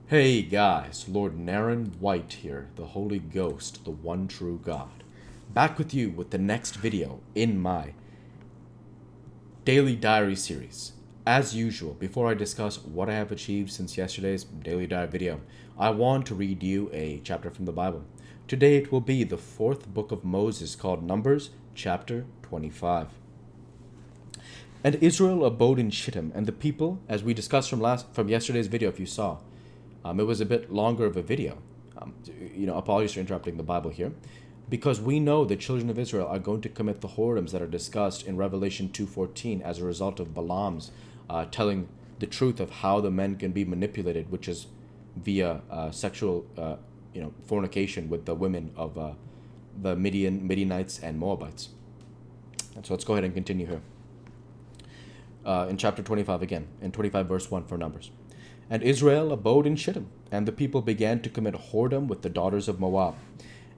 Hey guys, Lord Naren White here, the Holy Ghost, the one true God. Back with you with the next video in my daily diary series. As usual, before I discuss what I have achieved since yesterday's daily diary video, I want to read you a chapter from the Bible. Today it will be the fourth book of Moses called Numbers, chapter 25. And Israel abode in Shittim, and the people, as we discussed from yesterday's video, if you saw, it was a bit longer of a video. Apologies for interrupting the Bible here, because we know the children of Israel are going to commit the whoredoms that are discussed in Revelation 2:14 as a result of Balaam's telling the truth of how the men can be manipulated, which is via sexual, fornication with the women of the Midianites and Moabites. And so let's go ahead and continue here. In chapter 25 again, in 25 verse 1 for Numbers. And Israel abode in Shittim, and the people began to commit whoredom with the daughters of Moab.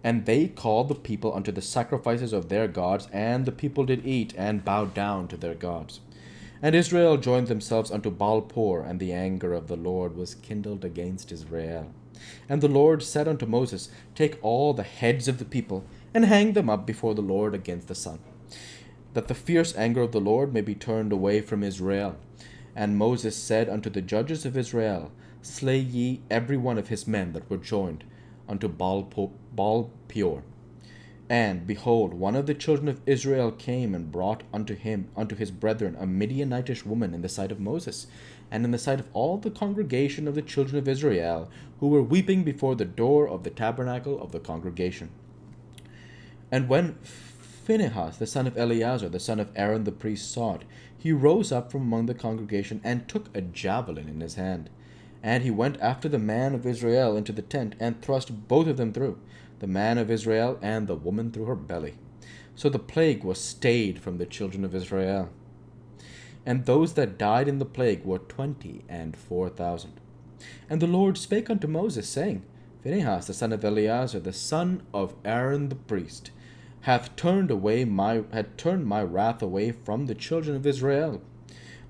And they called the people unto the sacrifices of their gods, and the people did eat, and bowed down to their gods. And Israel joined themselves unto Baal-Peor, and the anger of the Lord was kindled against Israel. And the Lord said unto Moses, Take all the heads of the people, and hang them up before the Lord against the sun, that the fierce anger of the Lord may be turned away from Israel. And Moses said unto the judges of Israel, Slay ye every one of his men that were joined unto Baal-Peor. And behold, one of the children of Israel came and brought unto his brethren, a Midianitish woman in the sight of Moses, and in the sight of all the congregation of the children of Israel, who were weeping before the door of the tabernacle of the congregation. And when Phinehas, the son of Eleazar, the son of Aaron the priest, saw it, he rose up from among the congregation, and took a javelin in his hand. And he went after the man of Israel into the tent, and thrust both of them through, the man of Israel and the woman through her belly. So the plague was stayed from the children of Israel. And those that died in the plague were 24,000. And the Lord spake unto Moses, saying, Phinehas, the son of Eleazar, the son of Aaron the priest, hath turned my wrath away from the children of Israel,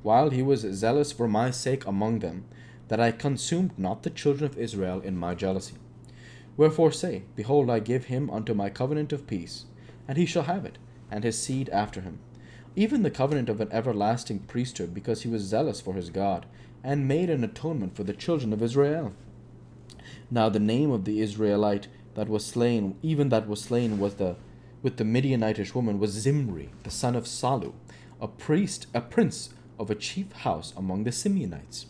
while he was zealous for my sake among them, that I consumed not the children of Israel in my jealousy. Wherefore say, Behold, I give him unto my covenant of peace, and he shall have it, and his seed after him, even the covenant of an everlasting priesthood, because he was zealous for his God, and made an atonement for the children of Israel. Now the name of the Israelite that was slain, with the Midianitish woman, was Zimri, the son of Salu, a prince of a chief house among the Simeonites.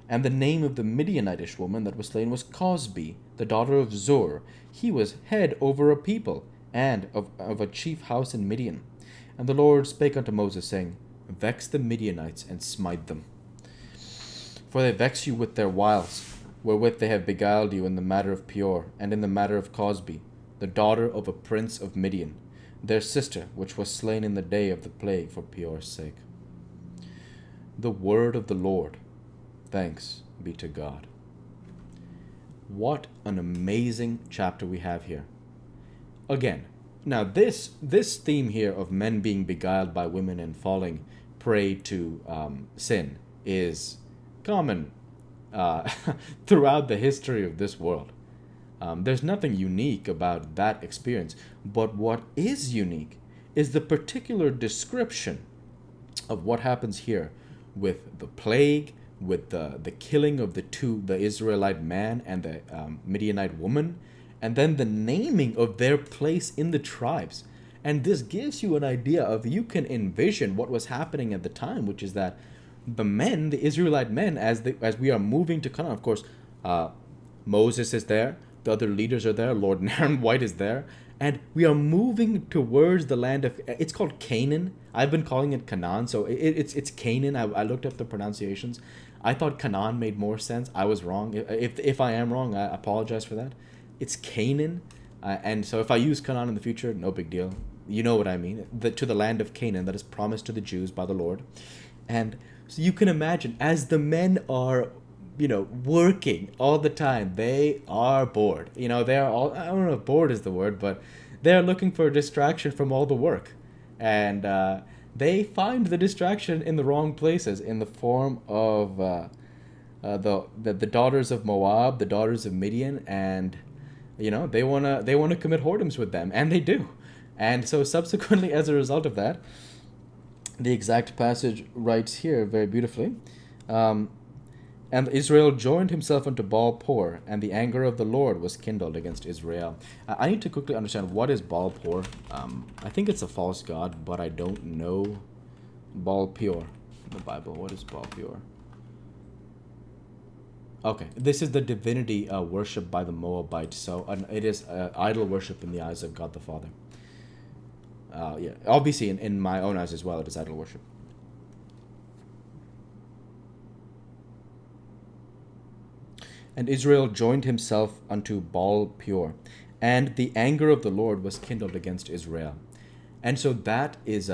And the name of the Midianitish woman that was slain was Cosbi, the daughter of Zur. He was head over a people, and of a chief house in Midian. And the Lord spake unto Moses, saying, Vex the Midianites, and smite them. For they vex you with their wiles, wherewith they have beguiled you in the matter of Peor, and in the matter of Cosbi, the daughter of a prince of Midian, their sister, which was slain in the day of the plague for Peor's sake. The word of the Lord. Thanks be to God. What an amazing chapter we have here. Again, now this theme here of men being beguiled by women and falling prey to sin is common throughout the history of this world. There's nothing unique about that experience, but what is unique is the particular description of what happens here with the plague, with the killing of the Israelite man and the Midianite woman, and then the naming of their place in the tribes. And this gives you an idea of, you can envision what was happening at the time, which is that the Israelite men, as we are moving to Canaan, of course, Moses is there, the other leaders are there, Lord Naren White is there, and we are moving towards the land of, it's called Canaan. I've been calling it Canaan, so it's Canaan. I looked up the pronunciations. I thought Canaan made more sense. I was wrong. If I am wrong, I apologize for that. It's Canaan, and so if I use Canaan in the future, no big deal. You know what I mean. To the land of Canaan that is promised to the Jews by the Lord. And so you can imagine, as the men are working all the time, they are bored. They're all, I don't know if bored is the word, but they're looking for a distraction from all the work. And they find the distraction in the wrong places, in the form of the daughters of Moab, the daughters of Midian, and they wanna commit whoredoms with them, and they do. And so subsequently, as a result of that, the exact passage writes here very beautifully. Um, and Israel joined himself unto Baal Por, and the anger of the Lord was kindled against Israel. I need to quickly understand what is Baal Por. I think it's a false god, but I don't know Baal Peor in the Bible. What is Baal Peor? Okay, this is the divinity worshipped by the Moabites. So it is idol worship in the eyes of God the Father. Yeah, obviously in my own eyes as well, it is idol worship. And Israel joined himself unto Baal Peor, and the anger of the Lord was kindled against Israel. And so that is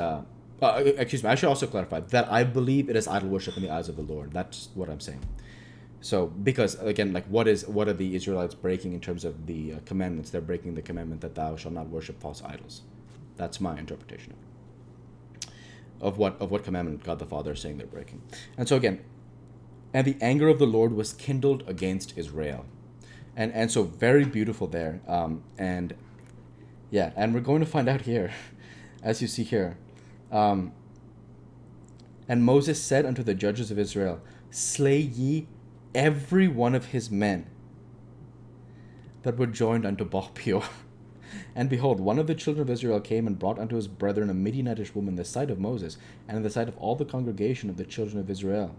excuse me. I should also clarify that I believe it is idol worship in the eyes of the Lord. That's what I'm saying. So because again, like what are the Israelites breaking in terms of the commandments? They're breaking the commandment that thou shalt not worship false idols. That's my interpretation of what commandment God the Father is saying they're breaking. And so again, and the anger of the Lord was kindled against Israel. And so very beautiful there. And yeah, and we're going to find out here, as you see here. And Moses said unto the judges of Israel, slay ye every one of his men that were joined unto Baal Peor. And behold, one of the children of Israel came and brought unto his brethren a Midianitish woman in the sight of Moses, and in the sight of all the congregation of the children of Israel,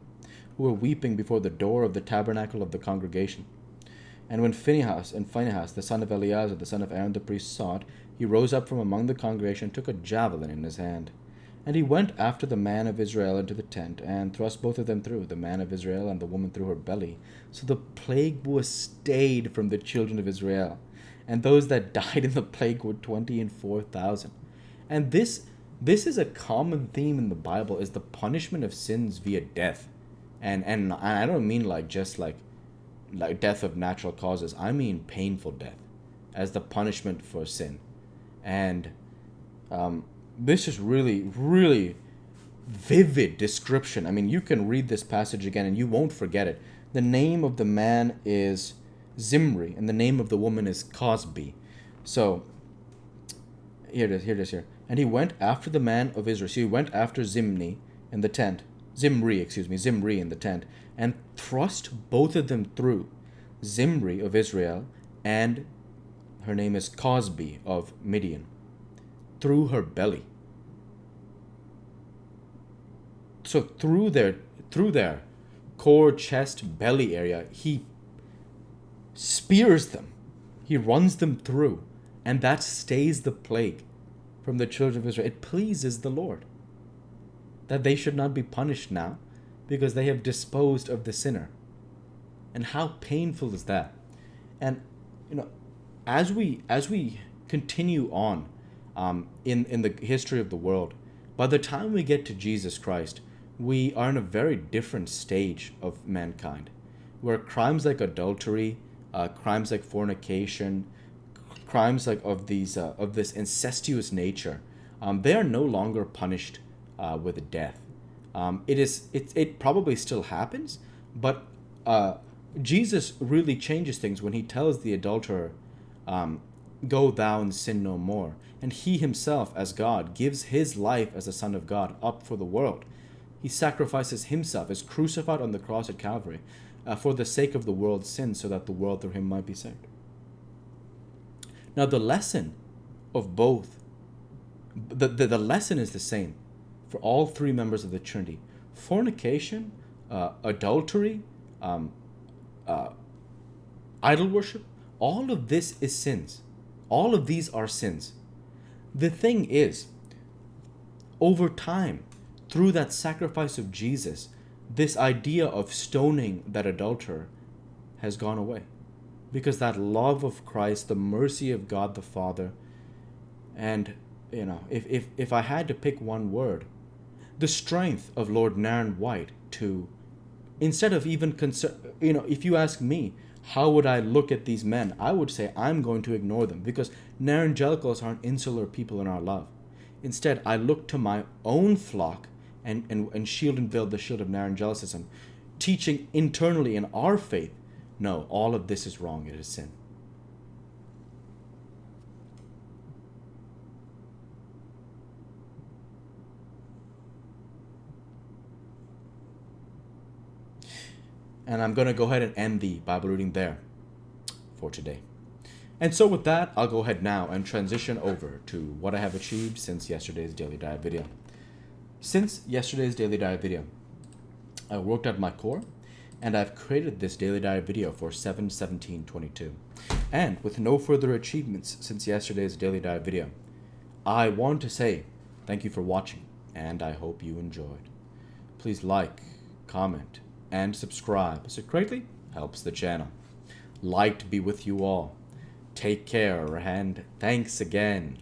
who were weeping before the door of the tabernacle of the congregation. And when Phinehas, the son of Eleazar, the son of Aaron the priest, saw it, he rose up from among the congregation, and took a javelin in his hand. And he went after the man of Israel into the tent, and thrust both of them through, the man of Israel and the woman through her belly. So the plague was stayed from the children of Israel. And those that died in the plague were 24,000. And this is a common theme in the Bible, is the punishment of sins via death. And I don't mean like just like death of natural causes. I mean painful death as the punishment for sin. And this is really, really vivid description. I mean, you can read this passage again and you won't forget it. The name of the man is Zimri, and the name of the woman is Cosby. So, here it is. And he went after the man of Israel. So he went after Zimri in the tent, and thrust both of them through, Zimri of Israel, and her name is Cosby of Midian, through her belly. So through their core, chest, belly area, he spears them. He runs them through, and that stays the plague from the children of Israel. It pleases the Lord that they should not be punished now, because they have disposed of the sinner. And how painful is that? And as we continue on in the history of the world, by the time we get to Jesus Christ, we are in a very different stage of mankind, where crimes like adultery, crimes like fornication, crimes like of this incestuous nature, they are no longer punished with death. It probably still happens, but Jesus really changes things when he tells the adulterer, "Go thou and sin no more." And he himself, as God, gives his life as the Son of God up for the world. He sacrifices himself, is crucified on the cross at Calvary, for the sake of the world's sins, so that the world through him might be saved. Now the lesson of both, the lesson is the same for all three members of the Trinity. Fornication, adultery, idol worship, all of this is sins. All of these are sins. The thing is, over time, through that sacrifice of Jesus, this idea of stoning that adulterer has gone away. Because that love of Christ, the mercy of God the Father, and, if I had to pick one word, the strength of Lord Naren White to, instead of even if you ask me, how would I look at these men? I would say I'm going to ignore them, because Narangelicals aren't insular people in our love. Instead, I look to my own flock and shield and build the shield of Narangelicism. teaching internally in our faith. No, all of this is wrong. It is sin. And I'm going to go ahead and end the Bible reading there for today. And so with that, I'll go ahead now and transition over to what I have achieved since yesterday's Daily Dive video. Since yesterday's Daily Dive video, I worked at my core, and I've created this Daily Dive video for 7/17/22. And with no further achievements since yesterday's Daily Dive video, I want to say thank you for watching, and I hope you enjoyed. Please like, comment, and subscribe, as it greatly helps the channel. Light be with you all. Take care, and thanks again.